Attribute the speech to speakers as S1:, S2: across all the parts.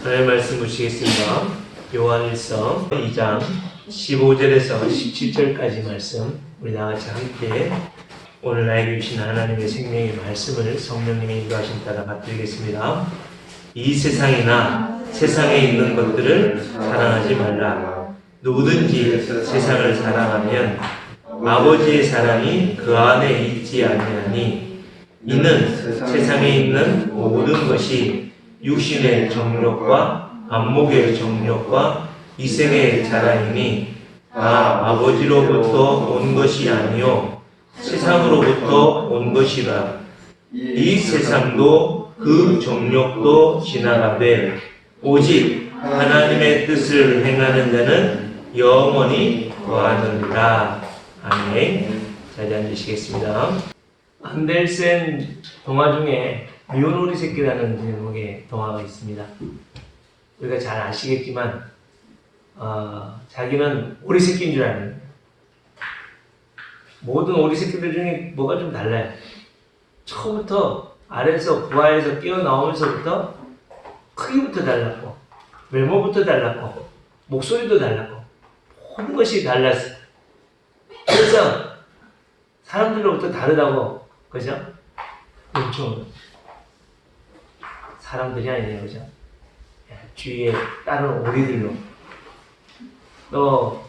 S1: 오늘 말씀 보시겠습니다. 요한일서 2장 15절에서 17절까지 말씀 우리 다같이 함께 오늘 나에게 주신 하나님의 생명의 말씀을 성령님의 인도하심 따라 받들겠습니다. 이 세상이나 세상에 있는 것들을 사랑하지 말라. 누구든지 세상을 사랑하면 아버지의 사랑이 그 안에 있지 아니하니 이는 세상에 있는 모든 것이 육신의 정욕과 안목의 정욕과 이생의 자랑이니 아버지로부터 온 것이 아니요 세상으로부터 온 것이라. 이 세상도 그 정욕도 지나가되 오직 하나님의 뜻을 행하는 자는 영원히 거하느니라. 아멘. 자리에 앉으시겠습니다. 안델센 동화 중에 미운 오리 새끼라는 제목의 동화가 있습니다. 우리가 잘 아시겠지만 자기는 오리 새끼인 줄 아는 거예요. 모든 오리 새끼들 중에 뭐가 좀 달라요. 처음부터 아래에서 부하에서 뛰어나오면서부터 크기부터 달랐고 외모부터 달랐고 목소리도 달랐고 모든 것이 달랐어요. 그래서 사람들로부터 다르다고, 그죠? 엄청 사람들이 아니네요, 그죠? 주위에 다른 오리들로 또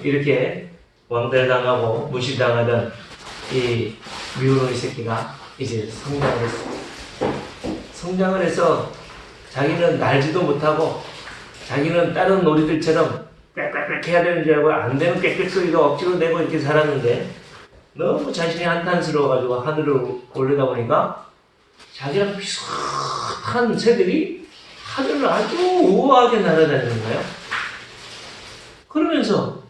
S1: 이렇게 왕달당하고 무시당하던 이 미운 오리 새끼가 이제 성장을 했어요. 성장을 해서 자기는 날지도 못하고 자기는 다른 오리들처럼 꽥꽥꽥 해야 되는 줄 알고 안 되는 꽥꽥 소리도 억지로 내고 이렇게 살았는데 너무 자신이 한탄스러워가지고 하늘을 올리다 보니까 자기랑 비슷한 새들이 하늘을 아주 우아하게 날아다니는 거예요. 그러면서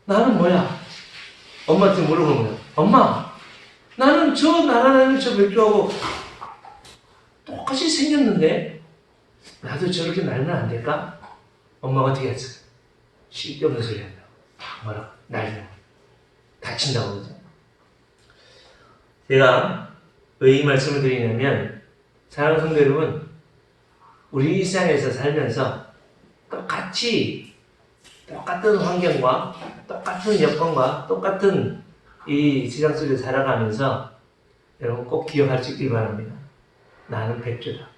S1: 나는 뭐야? 엄마한테 물어보는 거야. 엄마, 나는 저 날아다니는 저 맥주하고 똑같이 생겼는데 나도 저렇게 날면 안 될까? 엄마가 어떻게 했어? 쓸데없는 소리 한다고. 뭐라고? 날면 다친다고 그러죠. 제가 왜 이 말씀을 드리냐면, 사랑하는 성도 여러분, 우리 일상에서 살면서 똑같은 환경과 똑같은 여건과 똑같은 이 세상 속에 살아가면서 여러분 꼭 기억할 수 있길 바랍니다. 나는 백조다.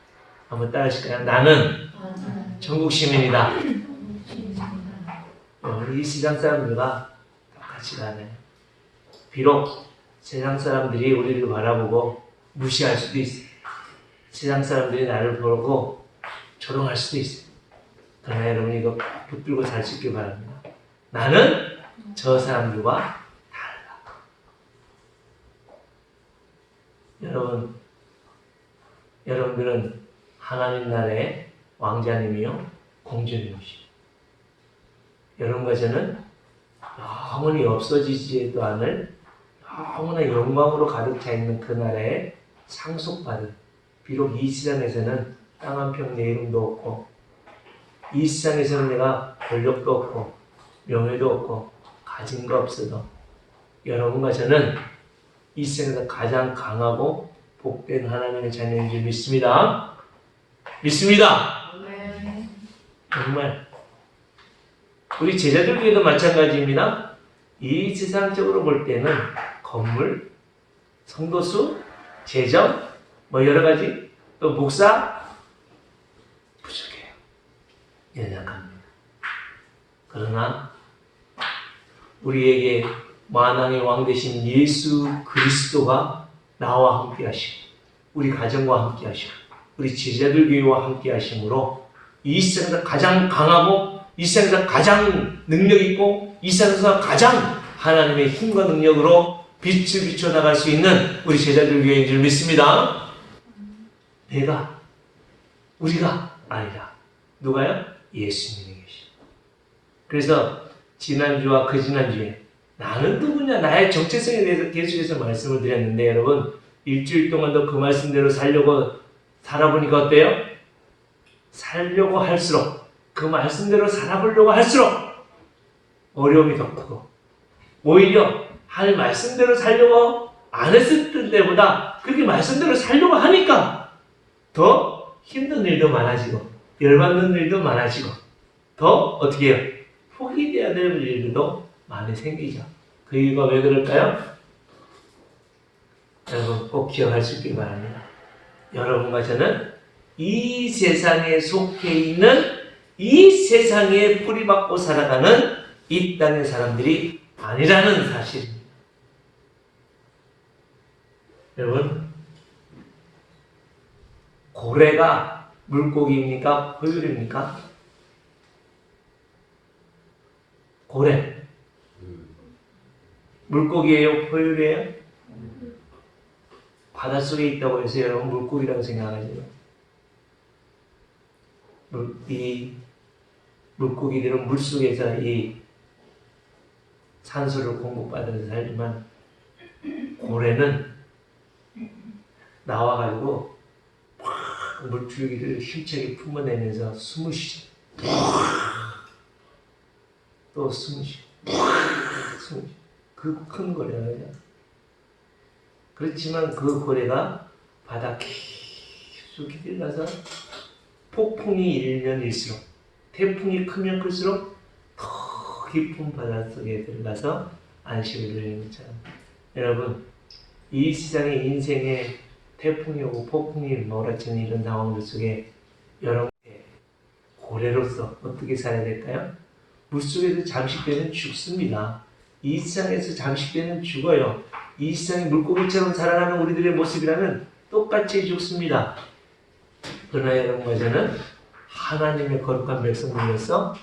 S1: 한번 따라하실까요? 나는 전국 시민이다. 우리 이 세상 사람들과 똑같이 않아요. 비록 세상 사람들이 우리를 바라보고 무시할 수도 있어요. 세상 사람들이 나를 보고 조롱할 수도 있어요. 그러나 여러분 이거 붙들고 살 수 있길 바랍니다. 나는 저 사람들과 달라. 여러분들은 하나님 나라의 왕자님이요 공주님이시오. 여러분과 저는 영원히 없어지지도 않을 너무나 영광으로 가득 차 있는 그 나라에 상속받은, 비록 이 세상에서는 땅 한 평 내 이름도 없고 이 세상에서는 내가 권력도 없고 명예도 없고 가진 거 없어도 여러분과 저는 이 세상에서 가장 강하고 복된 하나님의 자녀인 줄 믿습니다. 믿습니다. 정말 우리 제자들에게도 마찬가지입니다. 이 세상적으로 볼 때는 건물, 성도수, 재정, 뭐 여러 가지, 또 목사 부족해요. 연약합니다. 그러나 우리에게 만왕의 왕 되신 예수 그리스도가 나와 함께 하시고 우리 가정과 함께 하시고 우리 제자들 교회와 함께 하심으로 이 세상에서 가장 강하고 이 세상에서 가장 능력 있고 이 세상에서 가장 하나님의 힘과 능력으로 빛을 비춰나갈 수 있는 우리 제자들 교회인 줄 믿습니다. 우리가 아니라 누가요? 예수님이 계시. 그래서 지난주와 그 지난주에 나는 누구냐, 나의 정체성에 대해서 계속해서 말씀을 드렸는데 여러분 일주일 동안도 그 말씀대로 살아보니까 어때요? 살려고 할수록, 그 말씀대로 살아보려고 할수록 어려움이 더 크고 오히려 할 말씀대로 살려고 안 했을 때보다 그렇게 말씀대로 살려고 하니까 더 힘든 일도 많아지고 열받는 일도 많아지고 더 어떻게 해요? 포기돼야 될 일도 많이 생기죠. 그 이유가 왜 그럴까요? 여러분 꼭 기억할 수 있길 바랍니다. 여러분과 저는 이 세상에 속해 있는 이 세상에 뿌리박고 살아가는 이 땅의 사람들이 아니라는 사실입니다. 여러분, 고래가 물고기입니까? 포유류입니까? 고래. 물고기예요? 포유류예요? 바닷속에 있다고 해서 여러분 물고기라고 생각하죠. 이 물고기들은 물속에서 이 산소를 공급받아서 살지만 고래는 나와가지고 물줄기를 힘차게 품어내면서 숨을 쉬죠. 또 숨을 쉬죠. 그 큰 고래는 그렇지만 그 고래가 바다 깊숙이 들어가서 폭풍이 일면 일수록 태풍이 크면 클수록 더 깊은 바닷속에 들어가서 안식을 누리는 것처럼 여러분 이 세상의 인생에 태풍이 오고 폭풍이 몰아치는 이런 상황들 속에 여러분의 고래로서 어떻게 살아야 될까요? 물속에서 잠식되면 죽습니다. 이 세상에서 잠식되면 죽어요. 이 세상의 물고기처럼 살아가는 우리들의 모습이라면 똑같이 죽습니다. 그러나 여러분과 저는 하나님의 거룩한 백성들로서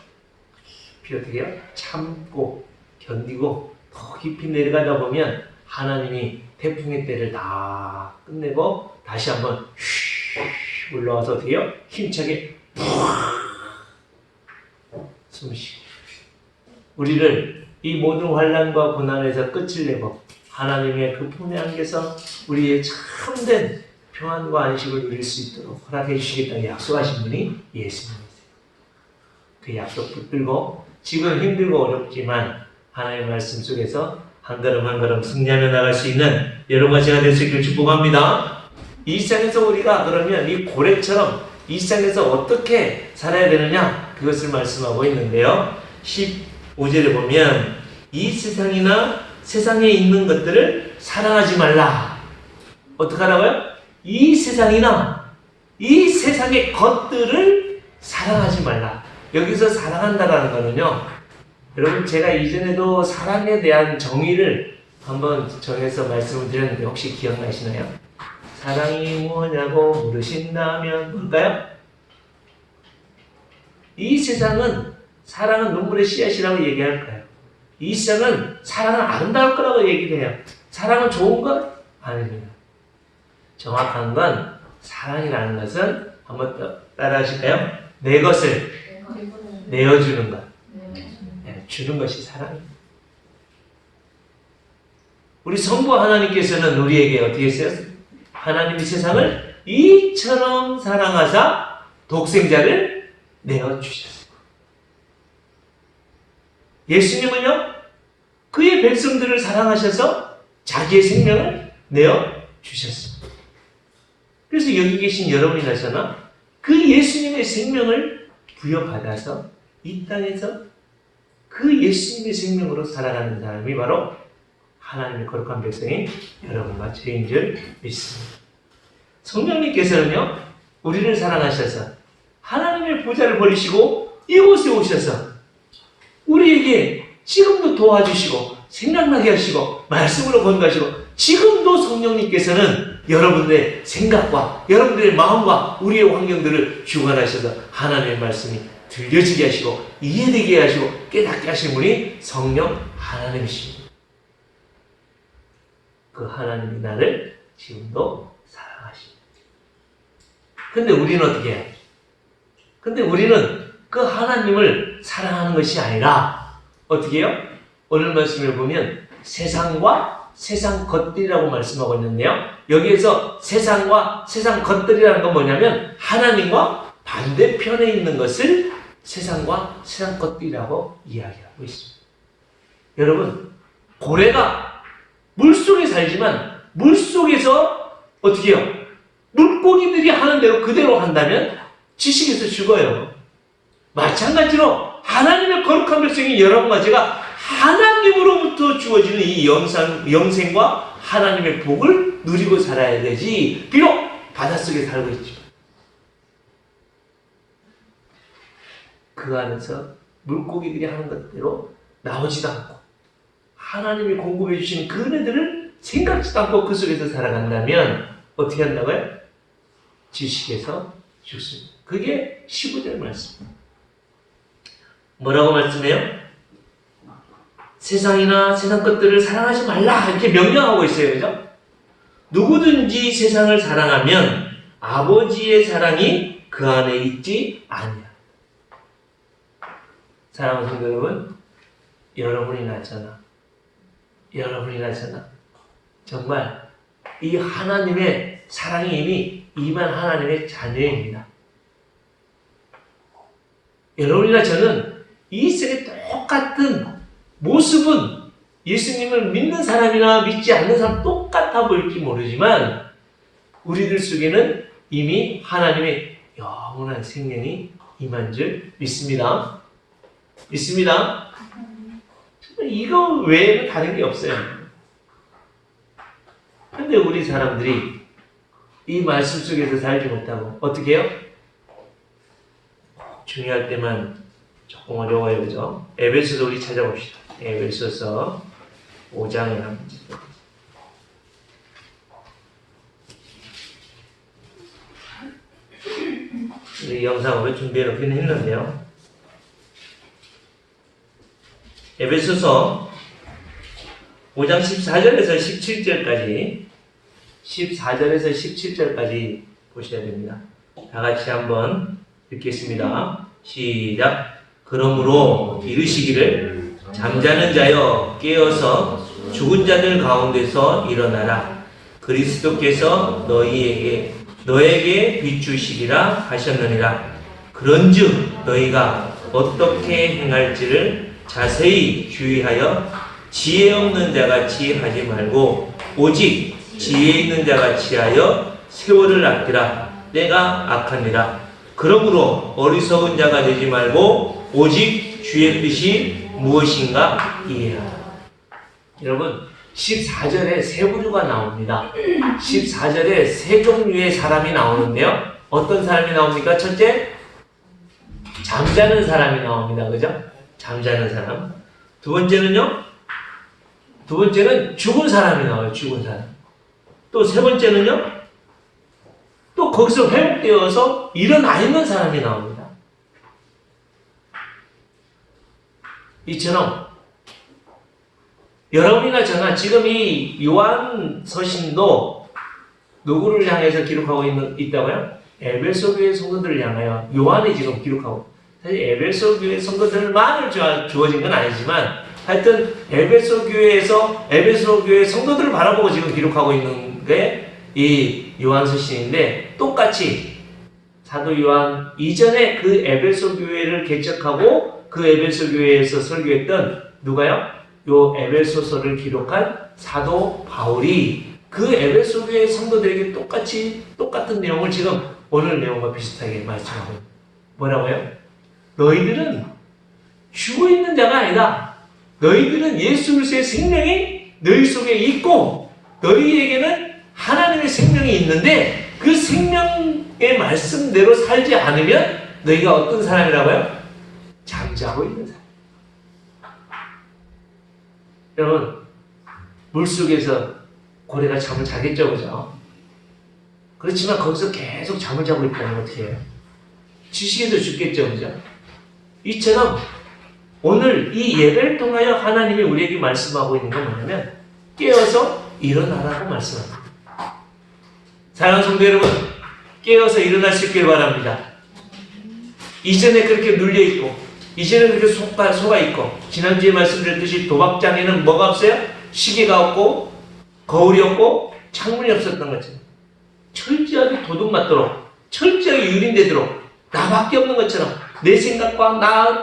S1: 깊이 어떻게 해요? 참고 견디고 더 깊이 내려가다 보면 하나님이 태풍의 때를 다 끝내고 다시 한번 올라와서 어떻게 해요? 힘차게 숨쉬고 우리를 이 모든 환난과 고난에서 끝을 내고 하나님의 그 품에 안겨서 우리의 참된 평안과 안식을 누릴 수 있도록 허락해 주시겠다고 약속하신 분이 예수님이세요. 그 약속 붙들고 지금 힘들고 어렵지만 하나님의 말씀 속에서 한 걸음 한 걸음 승리하며 나갈 수 있는 여러분과 제가 될 수 있기를 축복합니다. 이 세상에서 우리가 그러면 이 고래처럼 이 세상에서 어떻게 살아야 되느냐 그것을 말씀하고 있는데요. 15절에 보면 이 세상이나 세상에 있는 것들을 사랑하지 말라. 어떻게 하라고요? 이 세상이나 이 세상의 것들을 사랑하지 말라. 여기서 사랑한다라는 거는요. 여러분 제가 이전에도 사랑에 대한 정의를 한번 정해서 말씀을 드렸는데 혹시 기억나시나요? 사랑이 뭐냐고 물으신다면 뭘까요? 이 세상은 사랑은 눈물의 씨앗이라고 얘기할까요? 이 세상은 사랑은 아름다울 거라고 얘기를 해요. 사랑은 좋은 것? 아닙니다. 정확한 건 사랑이라는 것은 한번 따라 하실까요? 내 것을 내어주는 것. 네, 주는 것이 사랑입니다. 우리 성부 하나님께서는 우리에게 어떻게 했어요? 하나님이 세상을 이처럼 사랑하사 독생자를 내어주셨어요. 예수님은요, 그의 백성들을 사랑하셔서 자기의 생명을 내어주셨습니다. 그래서 여기 계신 여러분이나 저나 그 예수님의 생명을 부여받아서 이 땅에서 그 예수님의 생명으로 살아가는 사람이 바로 하나님의 거룩한 백성인 여러분과 저인 줄 믿습니다. 성령님께서는요, 우리를 사랑하셔서 하나님의 보좌를 버리시고 이곳에 오셔서 우리에게 지금도 도와주시고 생각나게 하시고 말씀으로 건강하시고 지금도 성령님께서는 여러분들의 생각과 여러분들의 마음과 우리의 환경들을 주관하셔서 하나님의 말씀이 들려지게 하시고 이해되게 하시고 깨닫게 하신 분이 성령 하나님이십니다. 그 하나님이 나를 지금도 사랑하십니다. 근데 우리는 어떻게 해요? 근데 우리는 그 하나님을 사랑하는 것이 아니라 어떻게 해요? 오늘 말씀을 보면 세상과 세상 것들이라고 말씀하고 있는데요. 여기에서 세상과 세상 것들이라는 건 뭐냐면 하나님과 반대편에 있는 것을 세상과 세상 것들이라고 이야기하고 있습니다. 여러분, 고래가 물속에 살지만 물속에서 어떻게 해요? 물고기들이 하는 대로 그대로 한다면 지식에서 죽어요. 마찬가지로 하나님의 거룩한 백성이 여러분과 제가 하나님으로부터 주어지는 이 영생과 하나님의 복을 누리고 살아야 되지, 비록 바닷속에 살고 있지만 그 안에서 물고기들이 하는 것대로 나오지도 않고 하나님이 공급해 주시는 그 은혜들을 생각지도 않고 그 속에서 살아간다면 어떻게 한다고요? 지식에서 죽습니다. 그게 15절 말씀입니다. 뭐라고 말씀해요? 세상이나 세상 것들을 사랑하지 말라 이렇게 명령하고 있어요. 그죠? 누구든지 세상을 사랑하면 아버지의 사랑이 그 안에 있지 아니야. 사랑하는 성도 여러분, 여러분이 낳잖아. 정말 이 하나님의 사랑이 이미 임한 하나님의 자녀입니다. 여러분이나 저는 이 세계 똑같은 모습은 예수님을 믿는 사람이나 믿지 않는 사람 똑같아 보일지 모르지만 우리들 속에는 이미 하나님의 영원한 생명이 임한 줄 믿습니다. 믿습니다. 정말 이거 외에는 다른 게 없어요. 근데 우리 사람들이 이 말씀 속에서 살지 못하고 어떻게 해요? 중요할 때만 조금 어려워요. 그죠? 에베소서 우리 찾아봅시다. 에베소서 5장에 한번 이 영상으로 준비해놓긴 했는데요. 에베소서 5장 14절에서 17절까지 보셔야 됩니다. 다 같이 한번 읽겠습니다. 시작. 그러므로 이르시기를 잠자는 자여 깨어서 죽은 자들 가운데서 일어나라. 그리스도께서 너에게 비추시리라 하셨느니라. 그런즉 너희가 어떻게 행할지를 자세히 주의하여 지혜 없는 자같이 하지 말고 오직 지혜 있는 자같이 하여 세월을 아끼라. 때가 악하니라. 그러므로 어리석은 자가 되지 말고 오직 주의 뜻이 무엇인가 이해하라. 여러분 14절에 세 부류가 나옵니다. 14절에 세 종류의 사람이 나오는데요. 어떤 사람이 나옵니까? 첫째, 잠자는 사람이 나옵니다. 그죠? 잠자는 사람. 두 번째는요? 두 번째는 죽은 사람이 나와요. 죽은 사람. 또 세 번째는요? 또 거기서 회복되어서 일어나 있는 사람이 나옵니다. 이처럼 여러분이나 저나 지금 이 요한 서신도 누구를 향해서 기록하고 있다고요? 에베소 교회 성도들을 향하여 요한이 지금 기록하고, 사실 에베소 교회 성도들만을 주어진 건 아니지만 하여튼 에베소 교회 성도들을 바라보고 지금 기록하고 있는 게 이 요한 서신인데, 똑같이 사도 요한 이전에 그 에베소 교회를 개척하고 그 에베소 교회에서 설교했던 누가요? 요 에베소서를 기록한 사도 바울이 그 에베소 교회 성도들에게 똑같은 내용을 지금 오늘 내용과 비슷하게 말씀하고 있습니다. 뭐라고요? 너희들은 죽어있는 자가 아니다. 너희들은 예수 그리스도의 생명이 너희 속에 있고 너희에게는 하나님의 생명이 있는데 그 생명의 말씀대로 살지 않으면 너희가 어떤 사람이라고요? 잠자고 있는 사람. 여러분, 물속에서 고래가 잠을 자겠죠, 그죠? 그렇지만 거기서 계속 잠을 자고 있다면 어떻게 해요? 지식에서 죽겠죠, 그죠? 이처럼 오늘 이 예배를 통하여 하나님이 우리에게 말씀하고 있는 건 뭐냐면 깨어서 일어나라고 말씀합니다. 사랑하는 성도 여러분, 깨어서 일어날 수 있길 바랍니다. 이전에 그렇게 눌려있고 이전에 그렇게 속아있고, 지난주에 말씀드렸듯이 도박장에는 뭐가 없어요? 시계가 없고 거울이 없고 창문이 없었던 것처럼 철저하게 도둑맞도록, 철저하게 유린되도록 나밖에 없는 것처럼 내 생각과 나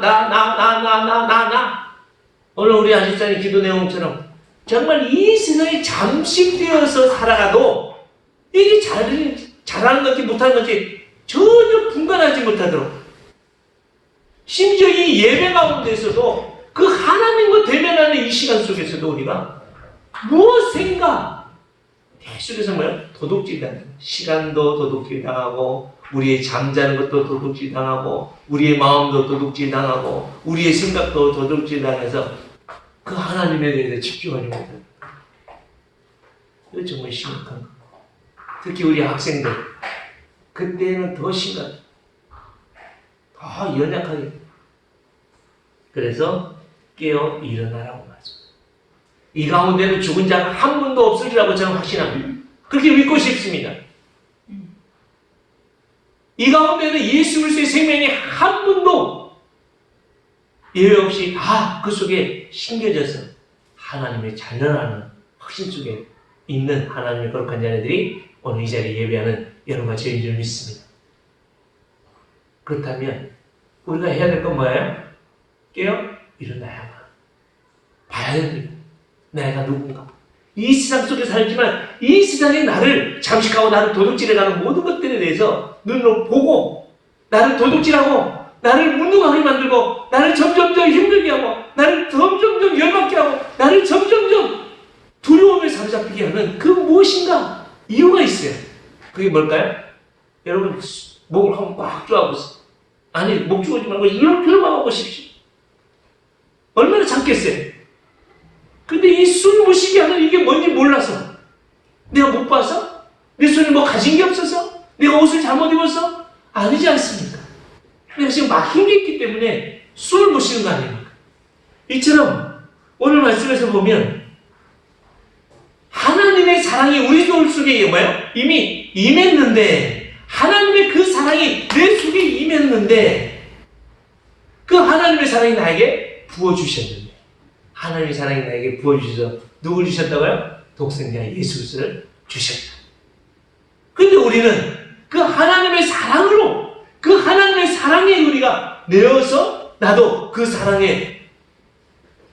S1: 오늘 우리 아시장의 기도 내용처럼 정말 이 세상에 잠식되어서 살아가도 이게 잘하는 건지 못하는 건지 전혀 분간하지 못하도록, 심지어 이 예배 가운데서도 그 하나님과 대면하는 이 시간 속에서도 우리가 무엇인가 계속해서 뭐야? 도둑질 당하고, 시간도 도둑질 당하고, 우리의 잠자는 것도 도둑질 당하고, 우리의 마음도 도둑질 당하고, 우리의 생각도 도둑질 당해서 그 하나님에 대해서 집중하지 못한다. 이거 정말 심각한 거. 특히 우리 학생들, 그때는 더 심각해. 더 연약하게. 그래서 깨어 일어나라고 말씀. 이 가운데는 죽은 자가 한 분도 없으리라고 저는 확신합니다. 그렇게 믿고 싶습니다. 이 가운데는 예수 그리스도의 생명이 한 분도 예외 없이 다 그 속에 심겨져서 하나님의 자녀라는 확신 속에 있는 하나님의 거룩한 자녀들이 오늘 이 자리에 예배하는 여러분과 저인 줄 믿습니다. 그렇다면 우리가 해야 될 건 뭐예요? 깨어 일어나야만. 봐야 됩니다. 내가 누군가. 이 세상 속에 살지만 이 세상에 나를 잠식하고 나를 도둑질해가는 모든 것들에 대해서 눈으로 보고 나를 도둑질하고 나를 무능하게 만들고 나를 점점점 힘들게 하고 나를 점점점 열받게 하고 나를 점점점 두려움에 사로잡히게 하는 그 무엇인가 이유가 있어요. 그게 뭘까요? 여러분 목을 한번 꽉 조아보세요. 아니 목 조아지 말고 이렇게만 하고 싶십시오. 얼마나 참겠어요? 근데 이 숨 못 쉬게 하는 이게 뭔지 몰라서, 내가 못 봐서? 내 손에 뭐 가진 게 없어서? 내가 옷을 잘못 입어서? 아니지 않습니까? 내가 지금 막힌 게 있기 때문에 숨을 못 쉬는 거 아닙니까? 이처럼 오늘 말씀에서 보면 하나님의 사랑이 우리 속에 뭐예요? 이미 임했는데, 하나님의 그 사랑이 내 속에 임했는데 그 하나님의 사랑이 나에게 부어주셨는데, 하나님의 사랑이 나에게 부어주셔서 누굴 주셨다고요? 독생자 예수 그리스도를 주셨다. 근데 우리는 그 하나님의 사랑으로, 그 하나님의 사랑에 우리가 내어서 나도 그 사랑에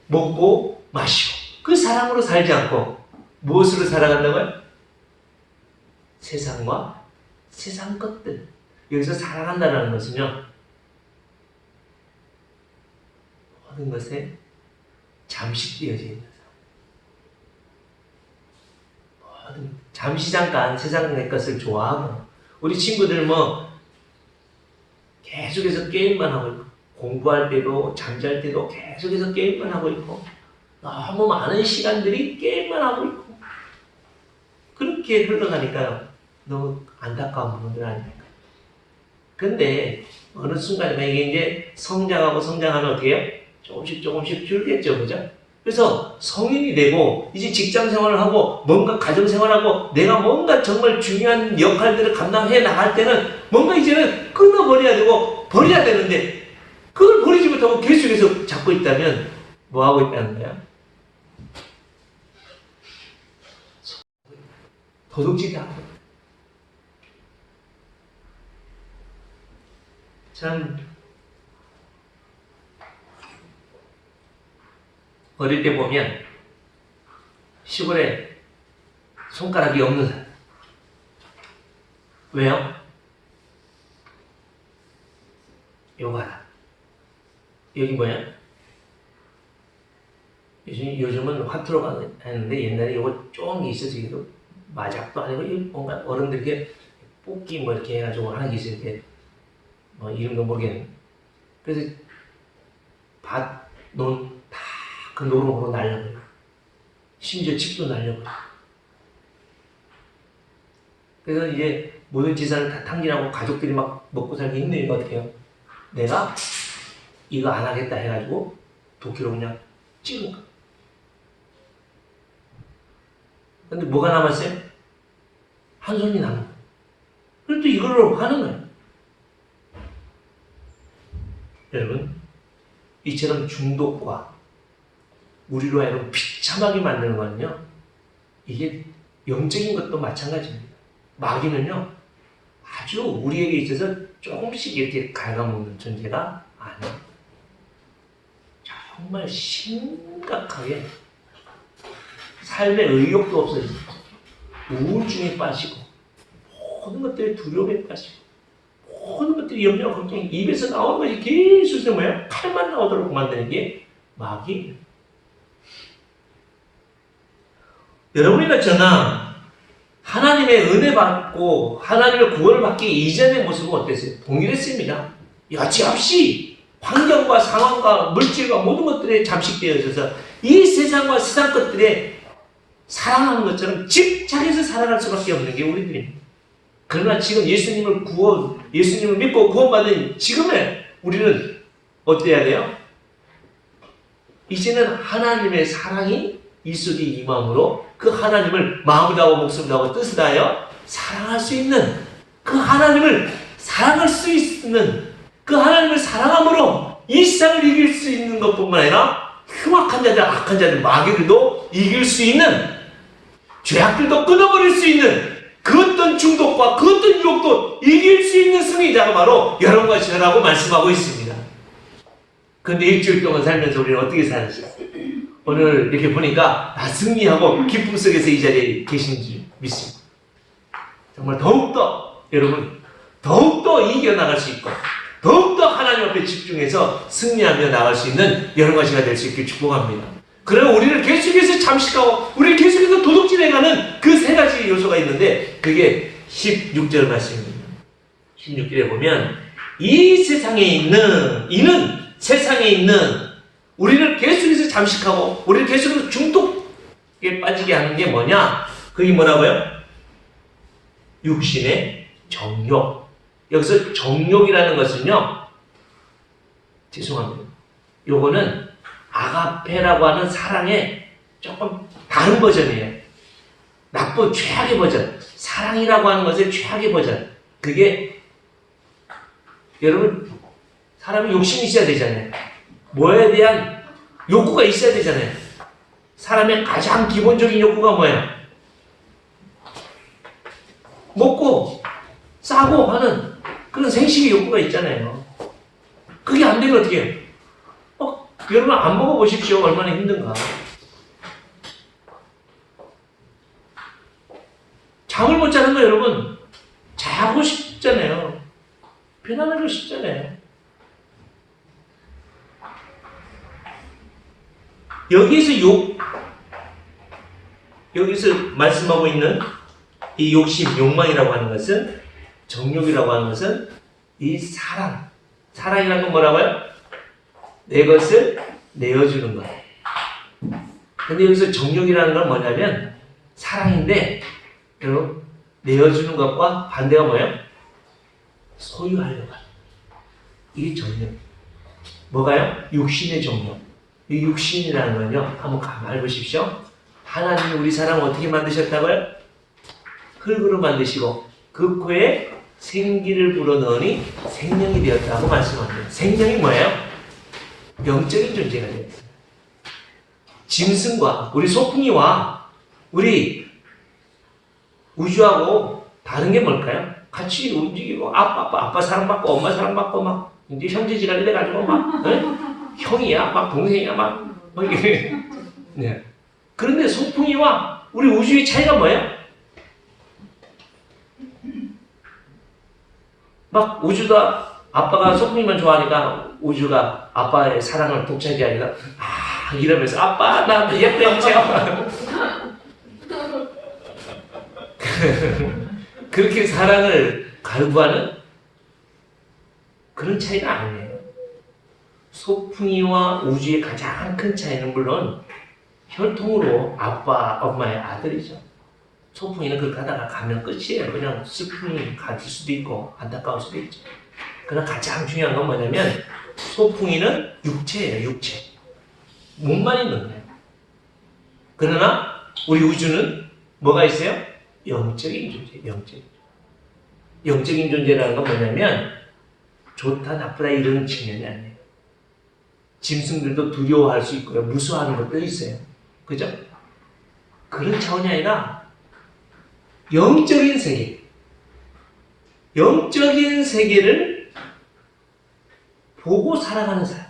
S1: 먹고 마시고 그 사랑으로 살지 않고 무엇으로 살아간다고요? 세상과 세상 것들. 여기서 살아간다는 것은요, 모든 것에 잠식되어져 있는 사람. 모든 잠시 잠깐 세상의 것을 좋아하고, 우리 친구들 뭐 계속해서 게임만 하고 있고, 공부할 때도 잠잘 때도 계속해서 게임만 하고 있고, 너무 많은 시간들이 게임만 하고 있고, 그렇게 흘러가니까요 너무 안타까운 분들 아닙니까? 근데 어느 순간에 이게 이제 성장하면 어떻게 해요? 조금씩 줄겠죠, 그죠? 그래서 성인이 되고 이제 직장 생활을 하고 뭔가 가정 생활하고 내가 뭔가 정말 중요한 역할들을 감당해 나갈 때는 뭔가 이제는 끊어버려야 되고 버려야 되는데, 그걸 버리지 못하고 계속해서 잡고 있다면 뭐 하고 있다는 거야? 도둑질이 하고. 참 어릴 때 보면 시골에 손가락이 없는 사람. 왜요? 요거 봐라. 여기 뭐야? 요즘은 화투로 하는데 옛날에 요거 쫑이 있어서 이거 마작도 아니고 뭔가 어른들 이렇게 뽑기 뭐 이렇게 해가지고 하는 게 있어요. 이렇게 뭐 이름도 모르겠네. 그래서 밭, 논 다 그 노름으로 날려버려. 심지어 집도 날려버려. 그래서 이제 모든 재산을 다 탕진하고 가족들이 막 먹고 살기 힘드니까 어떻게 해요? 내가 이거 안 하겠다 해가지고 도끼로 그냥 찌른 거야. 근데 뭐가 남았어요? 한 손이 남은 거야. 그래도 이걸로 하는 거야. 여러분, 이처럼 중독과 우리로 하여금 비참하게 만드는 거는요, 이게 영적인 것도 마찬가지입니다. 마귀는요, 아주 우리에게 있어서 조금씩 이렇게 갉아먹는 존재가 아니에요. 정말 심각하게 삶의 의욕도 없어지고, 우울증에 빠지고, 모든 것들에 두려움에 빠지고, 모든 것들이 염려, 걱정, 입에서 나오는 것이 계속 뭐야? 칼만 나오도록 만드는 게 마귀. 여러분이나 저나 하나님의 은혜 받고 하나님의 구원을 받기 이전의 모습은 어땠어요? 동일했습니다. 여지없이 환경과 상황과 물질과 모든 것들에 잠식되어 있어서 이 세상과 세상 것들에 사랑하는 것처럼 집착해서 살아갈 수밖에 없는 게 우리들입니다. 그러나 지금 예수님을 믿고 구원받은 지금의 우리는 어때야 돼요? 이제는 하나님의 사랑이 이 속에 임함으로 그 하나님을 마음을 다하고 목숨을 다하고 뜻을 다하여 사랑할 수 있는 그 하나님을 사랑할 수 있는 그 하나님을 사랑함으로 이 세상을 이길 수 있는 것뿐만 아니라 흉악한 자들, 악한 자들, 마귀들도 이길 수 있는 죄악들도 끊어버릴 수 있는 그 어떤 중독과 그 어떤 유혹도 이길 수 있는 승리자가 바로 여러분과 저라고 말씀하고 있습니다. 그런데 일주일 동안 살면서 우리는 어떻게 살았어요? 오늘 이렇게 보니까 다 승리하고 기쁨 속에서 이 자리에 계신지 믿습니다. 정말 더욱더 여러분 더욱더 이겨나갈 수 있고 더욱더 하나님 앞에 집중해서 승리하며 나갈 수 있는 여러분과 제가 될 수 있길 축복합니다. 그러나 우리를 계속해서 잠식하고 우리를 계속해서 도둑질해가는 그 세 가지 요소가 있는데 그게 16절 말씀입니다. 16절에 보면 이 세상에 있는 이는 세상에 있는 우리를 계속해서 잠식하고 우리를 계속해서 중독에 빠지게 하는 게 뭐냐? 그게 뭐라고요? 육신의 정욕. 여기서 정욕이라는 것은요, 죄송합니다. 요거는 아가페라고 하는 사랑의 조금 다른 버전이에요. 나쁜 최악의 버전. 사랑이라고 하는 것의 최악의 버전. 그게 여러분 사람이 욕심이 있어야 되잖아요. 뭐에 대한 욕구가 있어야 되잖아요. 사람의 가장 기본적인 욕구가 뭐예요? 먹고 싸고 하는 그런 생식의 욕구가 있잖아요. 그게 안 되면 어떻게 해요? 여러분 안 먹어보십시오. 얼마나 힘든가. 잠을 못 자는 거 여러분 자고 싶잖아요. 편안하고 싶잖아요. 여기서 말씀하고 있는 이 욕심, 욕망이라고 하는 것은 정욕이라고 하는 것은 이 사랑이라는 건 뭐라고요? 내 것을 내어주는 것. 근데 여기서 정욕이라는 건 뭐냐면 사랑인데 여러분 내어주는 것과 반대가 뭐예요? 소유하려고 하는 이게 정욕. 뭐가요? 육신의 정욕. 이 육신이라는 건요, 한번 가만히 보십시오. 하나님이 우리 사람을 어떻게 만드셨다고요? 흙으로 만드시고 그 코에 생기를 불어넣으니 생명이 되었다고 말씀합니다. 생명이 뭐예요? 영적인 존재가 되었습니다. 짐승과 우리 소풍이와 우리 우주하고 다른 게 뭘까요? 같이 움직이고 아빠 사랑받고 엄마 사랑받고 막 이제 형제지간이 돼가지고 막 형이야 막 동생이야 막 이게 네. 그런데 소풍이와 우리 우주의 차이가 뭐예요? 막 우주도 아빠가 소풍이만 좋아하니까 우주가 아빠의 사랑을 독차지하니까 이러면서 아빠 나 예뻐 영채야 그렇게 사랑을 갈구하는 그런 차이는 아니에요. 소풍이와 우주의 가장 큰 차이는 물론 혈통으로 아빠, 엄마의 아들이죠. 소풍이는 그렇게 하다가 가면 끝이에요. 그냥 슬픔이 가질 수도 있고 안타까울 수도 있죠. 그러나 가장 중요한 건 뭐냐면 소풍이는 육체예요. 육체. 몸만 있는 거예요. 그러나 우리 우주는 뭐가 있어요? 영적인 존재. 영적인 존재라는 건 뭐냐면 좋다 나쁘다 이런 측면이 아니에요. 짐승들도 두려워할 수 있고요. 무서워하는 것도 있어요. 그죠? 그런 차원이 아니라 영적인 세계. 영적인 세계를 보고 살아가는 사람.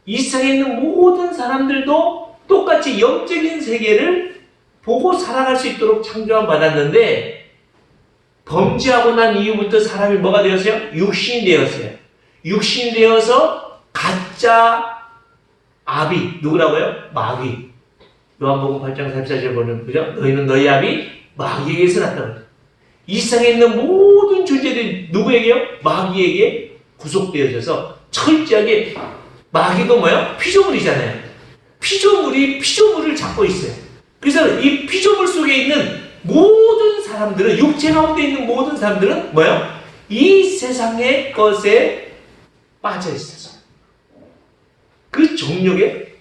S1: 이 세상에 있는 모든 사람들도 똑같이 영적인 세계를 보고 살아갈 수 있도록 창조함 받았는데 더 범죄하고 난 이후부터 사람이 뭐가 되었어요? 육신이 되었어요. 육신이 되어서 가짜 아비, 누구라고요? 마귀. 요한복음 8장 34절 보면, 그죠? 너희는 너희 아비 마귀에게서 났다고. 이 세상에 있는 모든 존재들이 누구에게요? 마귀에게 구속되어져서 철저하게, 마귀도 뭐요? 피조물이잖아요. 피조물을 잡고 있어요. 그래서 이 피조물 속에 있는 모든 사람들은, 육체 가운데 있는 모든 사람들은 뭐요? 이 세상의 것에 빠져 있어서 그 종력에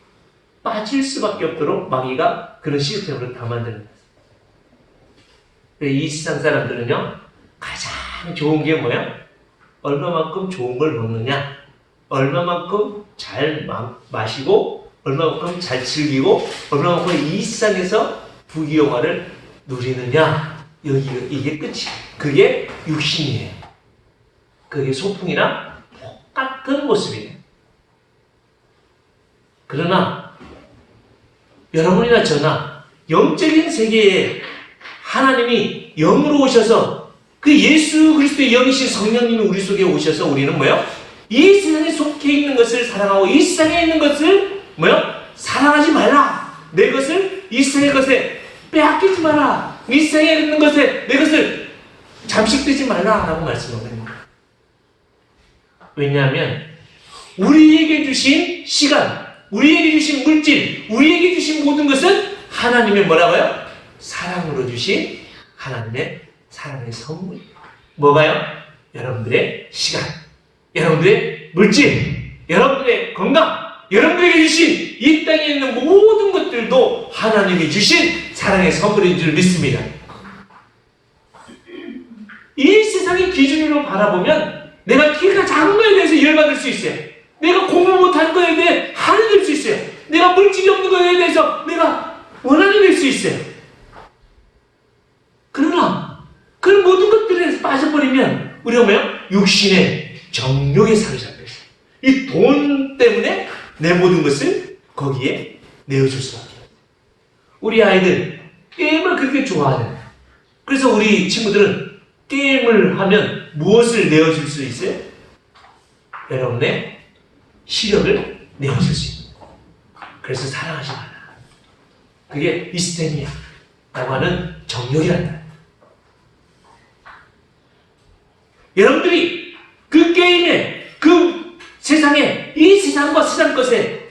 S1: 빠질 수밖에 없도록 마귀가 그런 시스템으로 다 만드는 거예요. 이 세상 사람들은요, 가장 좋은 게 뭐야? 얼마만큼 좋은 걸 먹느냐, 얼마만큼 잘 마시고, 얼마만큼 잘 즐기고, 얼마만큼 이 세상에서 부귀영화를 누리느냐, 이게 끝이에요. 그게 육신이에요. 그게 소풍이랑 똑같은 모습이에요. 그러나 여러분이나 저나 영적인 세계에 하나님이 영으로 오셔서 그 예수 그리스도의 영이신 성령님이 우리 속에 오셔서 우리는 뭐요? 이 세상에 속해 있는 것을 사랑하고 이 세상에 있는 것을 뭐요? 사랑하지 말라. 내 것을 이 세상의 것에 빼앗기지 마라. 이 세상에 있는 것에 내 것을 잠식되지 말라라고 말씀하고 있는 거예요. 왜냐하면 우리에게 주신 시간, 우리에게 주신 물질, 우리에게 주신 모든 것은 하나님의 뭐라고요? 사랑으로 주신 하나님의 사랑의 선물. 뭐가요? 여러분들의 시간, 여러분들의 물질, 여러분들의 건강, 여러분들에게 주신 이 땅에 있는 모든 것들도 하나님이 주신 사랑의 선물인 줄 믿습니다. 이 세상의 기준으로 바라보면 내가 키가 작은 거에 대해서 열받을 수 있어요. 내가 공부 못하는 거에 대해 한이 될 수 있어요. 내가 물질이 없는 거에 대해서 내가 원한이 될 수 있어요. 그러나 그런 모든 것들에 빠져버리면 우리가 뭐예요? 육신의 정욕에 사로잡혀요. 이 돈 때문에 내 모든 것을 거기에 내어줄 수밖에 없어요. 우리 아이들 게임을 그렇게 좋아하잖아요. 그래서 우리 친구들은 게임을 하면 무엇을 내어줄 수 있어요? 여러분의 시력을 내어줄 수 있는 거예요. 그래서 사랑하지 마라. 그게 이스템이야 라고 하는 정욕이란다. 여러분들이 그 게임에, 그 세상에, 이 세상과 세상 것에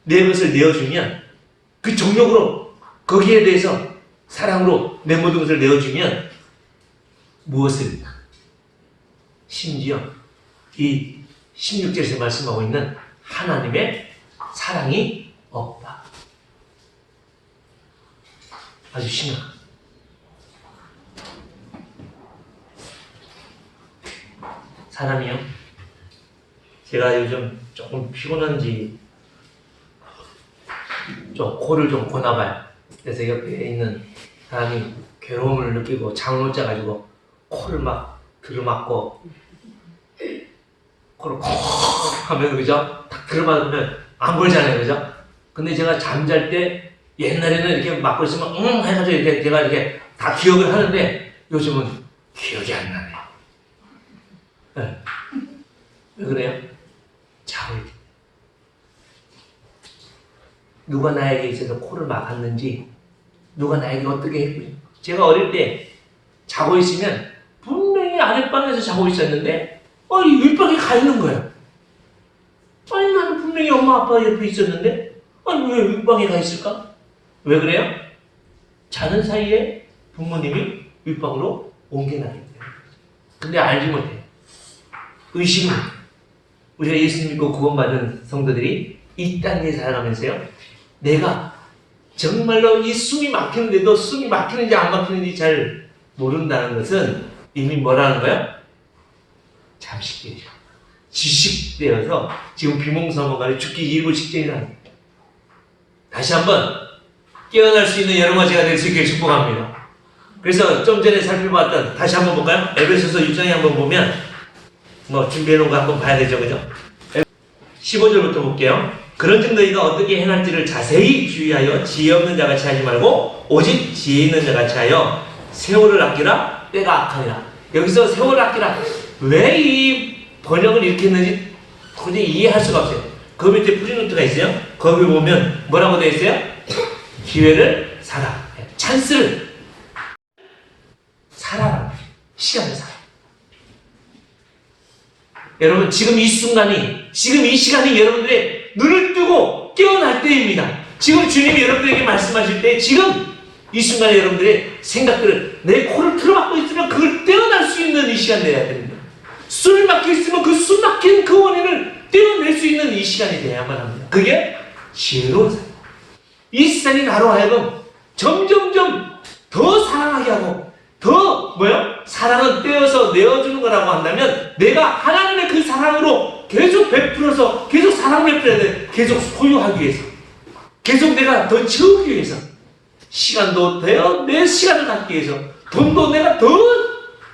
S1: 내 것을 내어주면, 그 정욕으로 거기에 대해서 사랑으로 내 모든 것을 내어주면 무엇을? 심지어 이 16절에서 말씀하고 있는 하나님의 사랑이 없다. 아주 심각합니다. 사람이요, 제가 요즘 조금 피곤한지 좀 코를 좀 고나봐요. 그래서 옆에 있는 사람이 괴로움을 느끼고 잠을 못 자가지고 코를 막 들이막고 코를 콕 하면, 그죠? 딱 들이막으면 안 보이잖아요, 그죠? 근데 제가 잠잘 때 옛날에는 이렇게 막고 있으면 해가지고 이렇게 제가 이렇게 다 기억을 하는데 요즘은 기억이 안 나네요. 네. 왜 그래요? 자고 있기. 누가 나에게 있어서 코를 막았는지, 누가 나에게 어떻게 했고, 제가 어릴 때 자고 있으면 분명히 아랫방에서 자고 있었는데 아니 윗방에 가 있는 거예요. 아니 나는 분명히 엄마 아빠 옆에 있었는데 아니 왜 윗방에 가 있을까? 왜 그래요? 자는 사이에 부모님이 윗방으로 옮겨나기 때문에. 근데 알지 못해요. 의식은 우리가 예수 믿고 구원받은 성도들이 이 땅에 살아가면서요, 내가 정말로 이 숨이 막히는데도 숨이 막히는지 안 막히는지 잘 모른다는 것은 이미 뭐라는 거야? 잠식되죠. 지식되어서 지금 비몽사몽간에 죽기 일부 직전이라는 거예요. 다시 한번 깨어날 수 있는 여러분 제가 될 수 있게 축복합니다. 그래서 좀 전에 살펴봤던, 다시 한번 볼까요? 에베소서 6장에 한번 보면 준비해놓은 거 한번 봐야 되죠, 그죠? 15절부터 볼게요. 그런즉 너희가 어떻게 행할지를 자세히 주의하여 지혜 없는 자같이 하지 말고 오직 지혜 있는 자같이 하여 세월을 아끼라. 때가 악하니라. 여기서 세월 아끼라. 왜 이 번역을 이렇게 했는지 도저히 이해할 수가 없어요. 그 밑에 프리노트가 있어요. 거기 보면 뭐라고 되어 있어요? 기회를 살아. 찬스를 살아라. 시간을 살아. 여러분, 지금 이 순간이, 지금 이 시간이 여러분들의 눈을 뜨고 깨어날 때입니다. 지금 주님이 여러분들에게 말씀하실 때, 지금 이 순간에 여러분들의 생각들을, 내 코를 틀어막고 있으면 그걸 떼어날 수 있는 이 시간 되어야 됩니다. 숨이 막혀 있으면 그 숨 막힌 그 원인을 떼어낼 수 있는 이 시간이 되어야만 합니다. 그게 지혜로운 삶. 이 세상이 나로 하여금 점점점 더 사랑하게 하고, 더 사랑은 떼어서 내어주는 거라고 한다면, 내가 하나님의 그 사랑으로 계속 베풀어서 계속 사랑을 베풀어야 돼. 계속 소유하기 위해서, 계속 내가 더 채우기 위해서, 시간도 내 시간을 갖기 위해서, 돈도 내가 더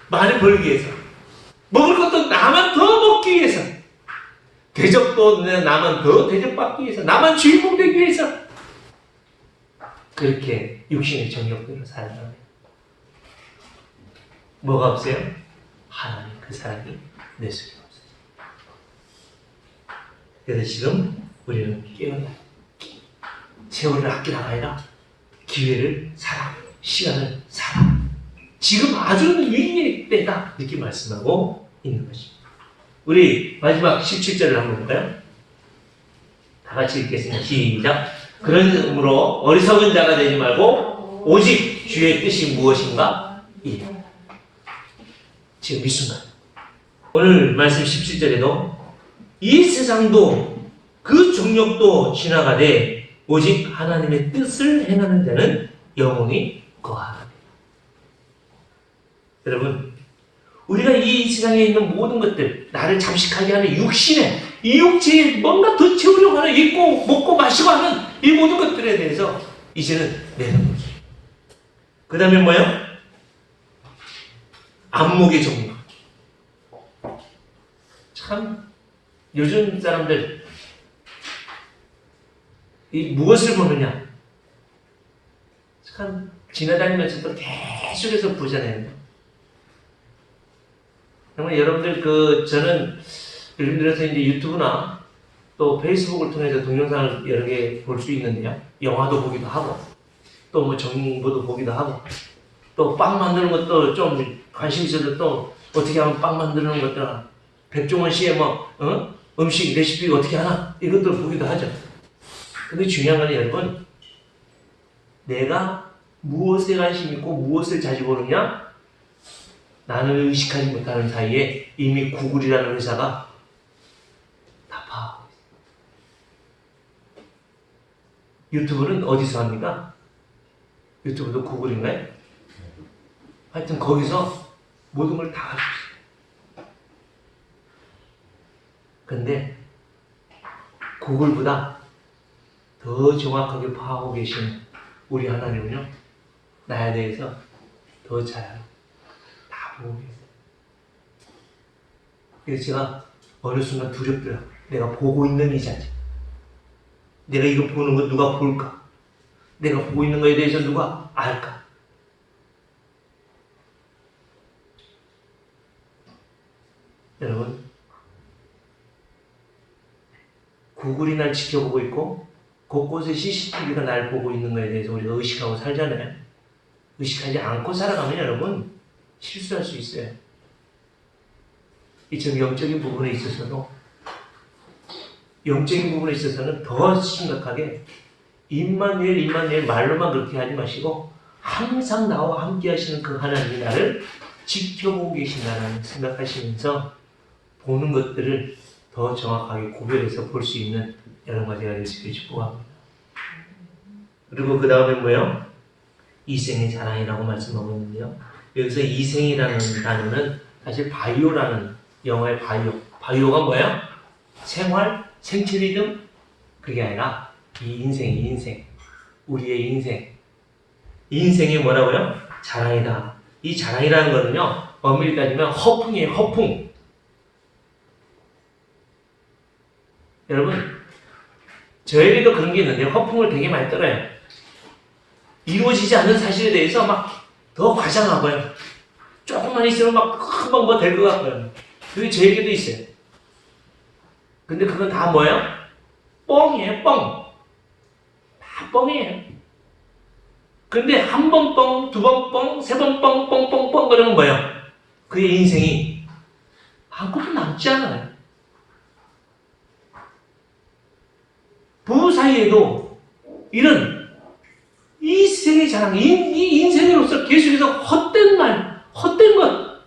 S1: 많이 벌기 위해서, 먹을 것도 나만 더 먹기 위해서, 대접도 나만 더 대접받기 위해서, 나만 주인공 되기 위해서, 그렇게 육신의 정욕대로 살아가면 뭐가 없어요? 하나님 그 사랑이 내 속에 없어요. 그래서 지금 우리는 깨어나, 세월을 아끼라가 아니라 기회를 살아, 시간을 살아. 지금 아주 위기의 때다, 이렇게 말씀하고 있는 것입니다. 우리 마지막 17절을 한번 볼까요? 다 같이 읽겠습니다. 시작. 그러므로 어리석은 자가 되지 말고 오직 주의 뜻이 무엇인가 이래. 지금 이 순간, 오늘 말씀 17절에도 이 세상도 그 정욕도 지나가되 오직 하나님의 뜻을 행하는 자는 영원히 거하라. 여러분, 우리가 이 세상에 있는 모든 것들, 나를 잠식하게 하는 육신에, 이 육체에 뭔가 더 채우려고 하는, 입고 먹고 마시고 하는 이 모든 것들에 대해서 이제는 내려놓기. 그 다음에 뭐예요? 안목의 정욕. 참 요즘 사람들 이 무엇을 보느냐, 참 지나다니면서도 계속해서 보잖아요. 정말 여러분들 저는 요즘 들어서 이제 유튜브나 또 페이스북을 통해서 동영상을 여러 개 볼 수 있는데요. 영화도 보기도 하고, 또 뭐 정보도 보기도 하고, 또 빵 만드는 것도 좀 관심 있어서 또 어떻게 하면 빵 만드는 것들, 백종원 씨의 음식 레시피 어떻게 하나, 이것도 보기도 하죠. 근데 중요한 건 여러분, 내가 무엇에 관심 있고 무엇을 자주 보느냐, 나는 의식하지 못하는 사이에 이미 구글이라는 회사가 다 파악하고 있어요. 유튜브는 어디서 합니까? 유튜브도 구글인가요? 하여튼 거기서 모든 걸 다 할 수 있어요. 근데 구글보다 더 정확하게 파악하고 계신 우리 하나님은요, 나에 대해서 더 잘 다 보고 계세요. 그래서 제가 어느 순간 두렵더라고요. 내가 보고 있는 이 자체, 내가 이거 보는 거 누가 볼까? 내가 보고 있는 거에 대해서 누가 알까? 여러분, 구글이 날 지켜보고 있고 곳곳에 CCTV가 날 보고 있는 거에 대해서 우리가 의식하고 살잖아요. 의식하지 않고 살아가면 여러분 실수할 수 있어요. 이처럼 영적인 부분에 있어서도, 영적인 부분에 있어서는 더 심각하게 임마누엘 말로만 그렇게 하지 마시고 항상 나와 함께 하시는 그 하나님이 나를 지켜보고 계신다는 생각하시면서 보는 것들을 더 정확하게 구별해서 볼 수 있는 여러 가지가 될 수 있기를 축복합니다. 그리고 그 다음에 뭐예요? 이생의 자랑이라고 말씀하고 있는데요. 여기서 이생이라는 단어는 사실 바이오라는, 영어의 바이오가 뭐예요? 생활, 생체 리듬, 그게 아니라 이 인생, 우리의 인생, 이 인생이 뭐라고요? 자랑이다. 이 자랑이라는 거는요, 엄밀히 따지면 허풍이에요. 허풍. 여러분, 저에게도 그런 게 있는데 허풍을 되게 많이 떨어요. 이루어지지 않는 사실에 대해서 막 더 과장하고요. 조금만 있으면 막 금방 뭐 될 것 같고요. 그게 저에게도 있어요. 근데 그건 다 뭐예요? 뻥이에요, 뻥. 다 뻥이에요. 근데 한 번 뻥, 두 번 뻥, 세 번 뻥, 뻥, 뻥, 뻥 그러면 뭐예요? 그의 인생이 아무것도 남지 않아요. 부부 사이에도 이런 이 세상의 자랑, 이 인생으로서 계속해서 헛된 말, 헛된 것,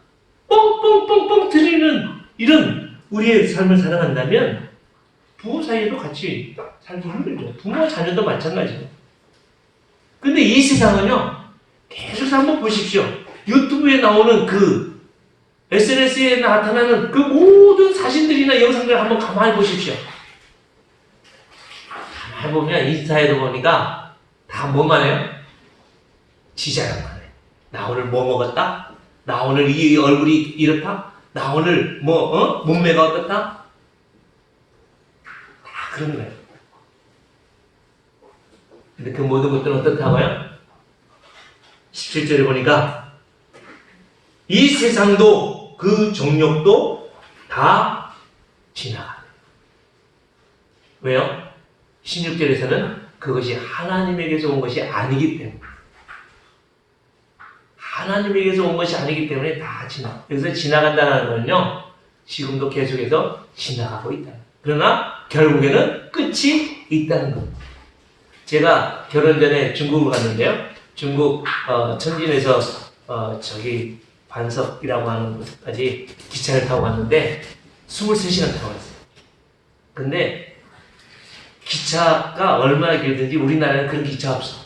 S1: 뻥뻥뻥뻥 들리는 이런 우리의 삶을 살아간다면 부부 사이에도 같이 살기 힘들죠. 부모와 자녀도 마찬가지예요. 근데 이 세상은요, 계속 한번 보십시오. 유튜브에 나오는 그 SNS에 나타나는 그 모든 사진들이나 영상들을 한번 가만히 보십시오. 가만히 보면 인스타에도 보니까 다 뭐만 해요? 지자랑만 해. 나 오늘 뭐 먹었다? 나 오늘 이 얼굴이 이렇다? 나 오늘 몸매가 어떻다? 다 그런 거예요. 근데 그 모든 것들은 어떻다고요? 17절에 보니까 이 세상도 그 정욕도 다 지나가요. 왜요? 16절에서는 그것이 하나님에게서 온 것이 아니기 때문에 하나님에게서 온 것이 아니기 때문에 다 지나가. 여기서 지나간다는 건요, 지금도 계속해서 지나가고 있다. 그러나 결국에는 끝이 있다는 겁니다. 제가 결혼 전에 중국을 갔는데요. 중국 천진에서 저기 관석이라고 하는 곳까지 기차를 타고 갔는데 23시간 타고 갔어요. 근데 기차가 얼마나 길든지 우리나라에는 그런 기차가 없어.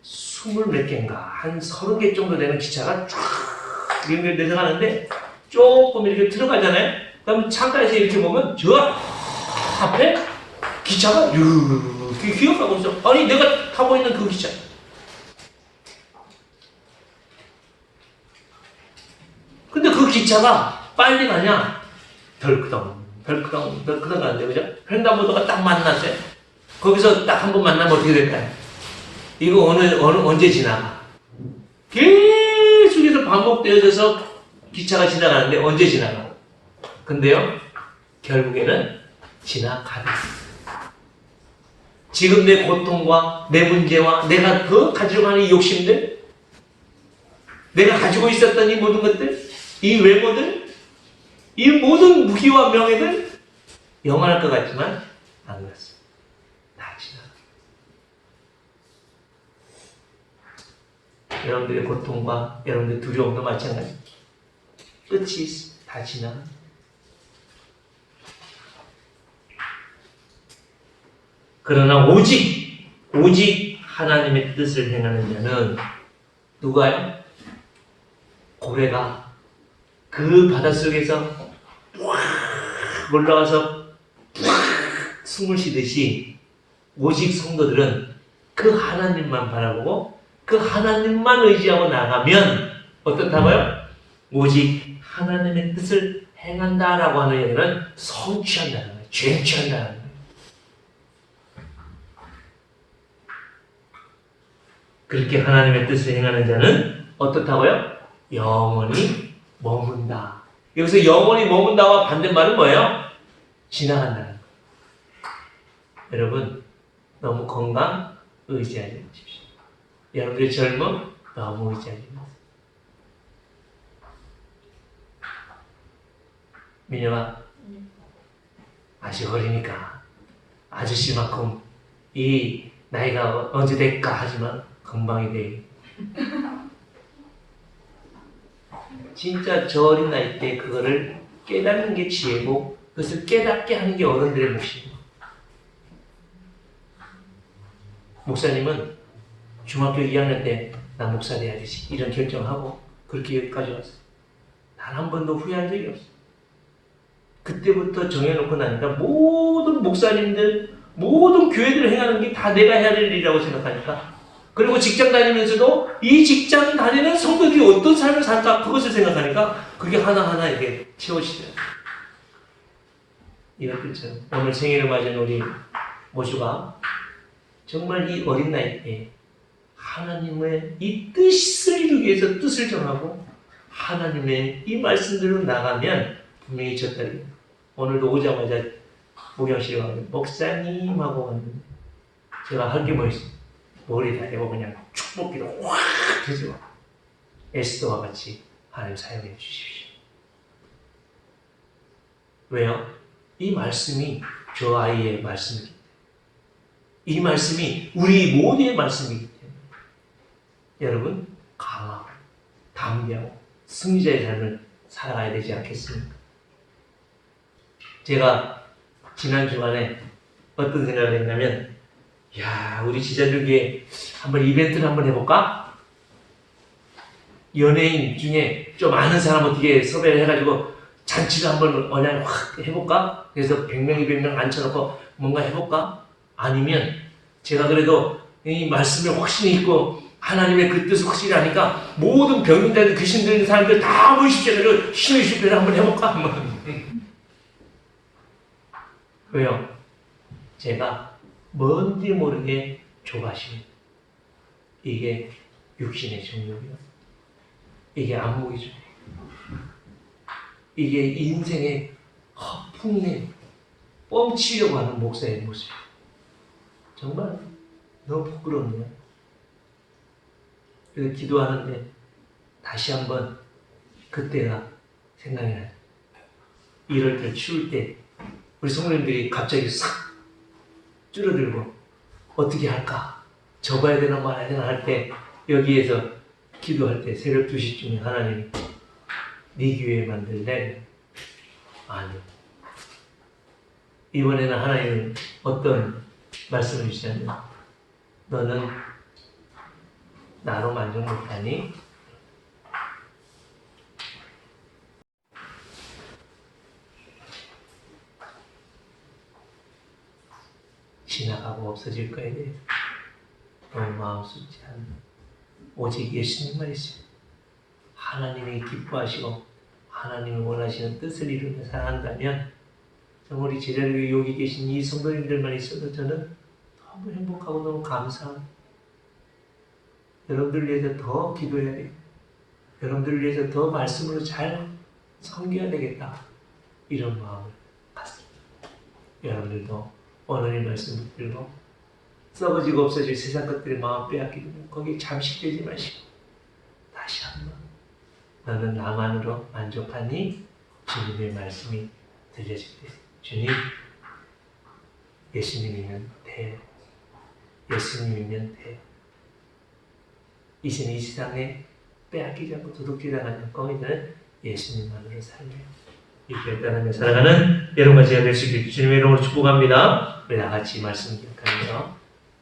S1: 20몇 개인가 한 30개 정도 되는 기차가 쫙 연결돼서 가는데 조금 이렇게 들어가잖아요. 그럼 창가에서 이렇게 보면 저 앞에 기차가 이렇게 기어가고 있어. 아니 내가 타고 있는 그 기차. 근데 그 기차가 빨리 가냐? 덜크덩 가는데, 그죠? 횡단보도가 딱 만났어요. 거기서 딱 한 번 만나면 어떻게 될까요? 이거 언제 지나가? 계속해서 반복되어져서 기차가 지나가는데 언제 지나가? 근데요, 결국에는 지나가다. 지금 내 고통과 내 문제와 내가 가지고 가는 이 욕심들, 내가 가지고 있었던 이 모든 것들, 이 외모들, 이 모든 무기와 명예들 영원할 것 같지만 안 그렇습니다. 다 지나가. 여러분들의 고통과 여러분들의 두려움도 마찬가지. 끝이 다 지나가. 그러나 오직 하나님의 뜻을 행하는 자는 누가요? 고래가 그 바닷속에서 올라와서 숨을 쉬듯이 오직 성도들은 그 하나님만 바라보고 그 하나님만 의지하고 나가면 어떻다고요? 오직 하나님의 뜻을 행한다라고 하는 얘기는 성취한다는 거예요. 쟁취한다는 거예요. 그렇게 하나님의 뜻을 행하는 자는 어떻다고요? 영원히 머문다. 여기서 영원히 머문다와 반대말은 뭐예요? 지나간다는 거예요. 여러분, 너무 건강 의지하지 마십시오. 여러분들의 젊음 너무 의지하지 마세요. 민영아, 아직 어리니까 아저씨만큼 이 나이가 언제 될까 하지만 금방이 돼. 진짜 저 어린 나이 때 그거를 깨닫는 게 지혜고 그것을 깨닫게 하는 게 어른들의 몫이에요. 목사님은 중학교 2학년 때 나 목사 돼야지 이런 결정하고 그렇게 여기까지 왔어요. 단 한 번도 후회한 적이 없어요. 그때부터 정해놓고 나니까 모든 목사님들, 모든 교회들을 행하는 게 다 내가 해야 될 일이라고 생각하니까, 그리고 직장 다니면서도 이 직장 다니는 성도들이 어떤 삶을 살까 그것을 생각하니까 그게 하나하나 이렇게 채워지더라고요. 이것들처럼 오늘 생일을 맞은 우리 모주가 정말 이 어린 나이 때 하나님의 이 뜻을 이루기 위해서 뜻을 정하고 하나님의 이 말씀대로 나가면 분명히 졌다리. 오늘도 오자마자 목욕실에 가서 목사님하고 왔는데 제가 할 게 뭐 있어? 머리 다리고 그냥 축복기도 확 해줘. 에스더와 같이 하나님 사용해 주십시오. 왜요? 이 말씀이 저 아이의 말씀이기 때문에. 이 말씀이 우리 모두의 말씀이기 때문에. 여러분, 강하고 담대하고 승리자의 삶을 살아가야 되지 않겠습니까? 제가 지난 주간에 어떤 생각을 했냐면, 야, 우리 지자들교회 한번 이벤트를 한번 해볼까? 연예인 중에 좀 아는 사람 어떻게 섭외를 해가지고 잔치를 한번 언양을 확 해볼까? 그래서 100명, 200명 앉혀놓고 뭔가 해볼까? 아니면 제가 그래도 이 말씀을 확신이 있고 하나님의 그 뜻을 확실히 아니까 모든 병인자들, 귀신 들린 사람들 다 모이십시오. 그래서 신의 집회를 한번 해볼까? 한번. 왜요? 제가 뭔지 모르게 조바심. 이게 육신의 정욕이요. 이게 안목이죠. 이게 인생의 헛풍내, 뻥치려고 하는 목사의 모습. 정말 너무 부끄럽네요. 그래서 기도하는데 다시 한번 그때가 생각이 나요. 이럴 때, 추울 때 우리 성도님들이 갑자기 싹 줄어들고 어떻게 할까? 접어야 되나 말아야 되나 할 때 여기에서 기도할 때 새벽 2시쯤에 하나님이 네 교회 만들래? 아니요. 이번에는 하나님은 어떤 말씀을 주셨냐면 너는 나로 만족 못하니? 지나가고 없어질 거에 대해서 너무 마음 쏟지 않는 오직 예수님만 있어요. 하나님이 기뻐하시고 하나님이 원하시는 뜻을 이루며 살아간다면 정말 우리 제자들이 여기 계신 이 성도님들만 있어도 저는 너무 행복하고 너무 감사합니다. 여러분들을 위해서 더 기도해야 되겠다. 여러분들을 위해서 더 말씀으로 잘 섬겨야 되겠다. 이런 마음을 갖습니다. 여러분들도 오늘 이 말씀 붙들고 썩어지고 없어질 세상 것들의 마음 빼앗기지 말고 거기에 잠식되지 마시고 다시 한번 너는 나만으로 만족하니? 주님의 말씀이 들려질 때 주님, 예수님이면 돼. 예수님이면 돼. 이제는 이 세상에 빼앗기지 않고 도둑질 당하지 않고 이제는 예수님만으로 살래요. 이 결단하며 살아가는 여러분과 제가 될 수 있게 주님의 이름으로 축복합니다. 우리 다 같이 말씀 기억하며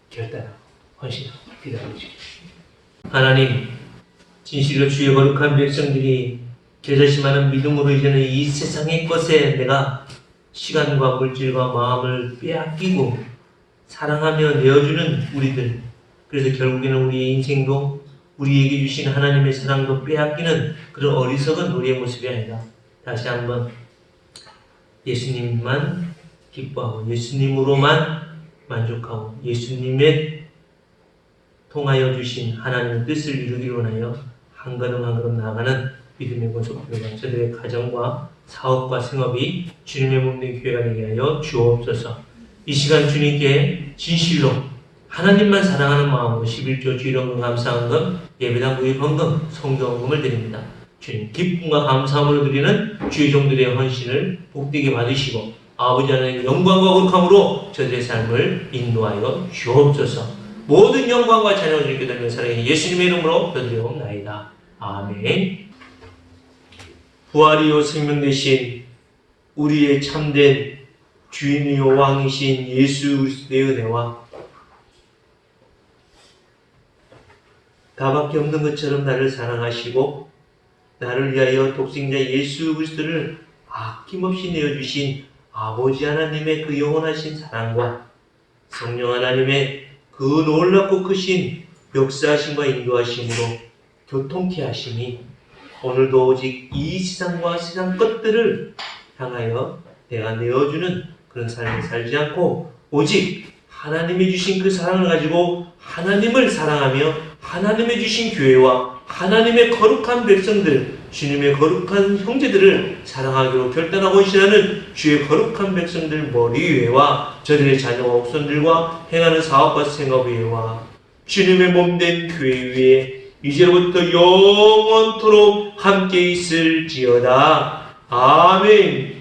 S1: 결단하고 헌신하고 기도하고 주십시오. 하나님, 진실로 주의 거룩한 백성들이 결사심하는 믿음으로 이제는 이 세상의 것에 내가 시간과 물질과 마음을 빼앗기고 사랑하며 내어주는 우리들, 그래서 결국에는 우리의 인생도 우리에게 주신 하나님의 사랑도 빼앗기는 그런 어리석은 우리의 모습이 아니라 다시 한번 예수님만 기뻐하고 예수님으로만 만족하고 예수님의 통하여 주신 하나님의 뜻을 이루기 원하여 한 걸음 한 걸음 나아가는 믿음의 권속들과 저들의 가정과 사업과 생업이 주님의 몸된 교회가 되게 하여 주옵소서. 이 시간 주님께 진실로 하나님만 사랑하는 마음으로 11조 주일원금 감사헌금 예배당 구입 헌금 성경헌금을 드립니다. 주님 기쁨과 감사함으로 드리는 주의 종들의 헌신을 복되게 받으시고 아버지 하나님 영광과 거룩함으로 저들의 삶을 인도하여 주옵소서. 모든 영광과 찬양을 주님께 드리며 사랑해 예수님의 이름으로 기도드리옵나이다. 아멘. 부활이요 생명 되신 우리의 참된 주인이요 왕이신 예수 그리스도의 은혜와 다밖에 없는 것처럼 나를 사랑하시고 나를 위하여 독생자 예수 그리스도를 아낌없이 내어주신 아버지 하나님의 그 영원하신 사랑과 성령 하나님의 그 놀랍고 크신 역사하심과 인도하심으로 교통케 하심이 오늘도 오직 이 세상과 세상 것들을 향하여 내가 내어주는 그런 삶을 살지 않고 오직 하나님이 주신 그 사랑을 가지고 하나님을 사랑하며 하나님이 주신 교회와 하나님의 거룩한 백성들 주님의 거룩한 형제들을 사랑하기로 결단하고 이시라는 주의 거룩한 백성들 머리 위에와 저들의 자녀와 후손들과 행하는 사업과 생업 위에와 주님의 몸된 교회 위에 이제부터 영원토록 함께 있을지어다. 아멘.